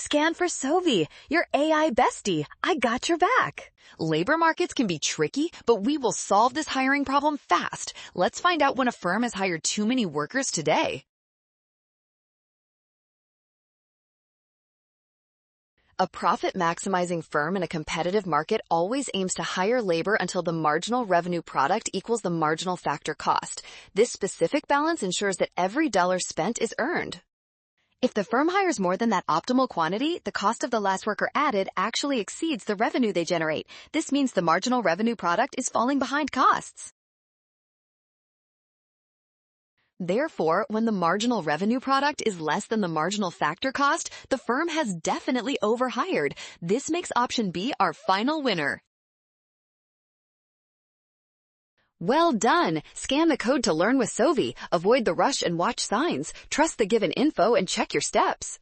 Scan for Sovi, your AI bestie. I got your back. Labor markets can be tricky, but we will solve this hiring problem fast. Let's find out when a firm has hired too many workers today. A profit-maximizing firm in a competitive market always aims to hire labor until the marginal revenue product equals the marginal factor cost. This specific balance ensures that every dollar spent is earned. If the firm hires more than that optimal quantity, the cost of the last worker added actually exceeds the revenue they generate. This means the marginal revenue product is falling behind costs. Therefore, when the marginal revenue product is less than the marginal factor cost, the firm has definitely overhired. This makes option B our final winner. Well done! Scan the code to learn with Sovi. Avoid the rush and watch signs. Trust the given info and check your steps.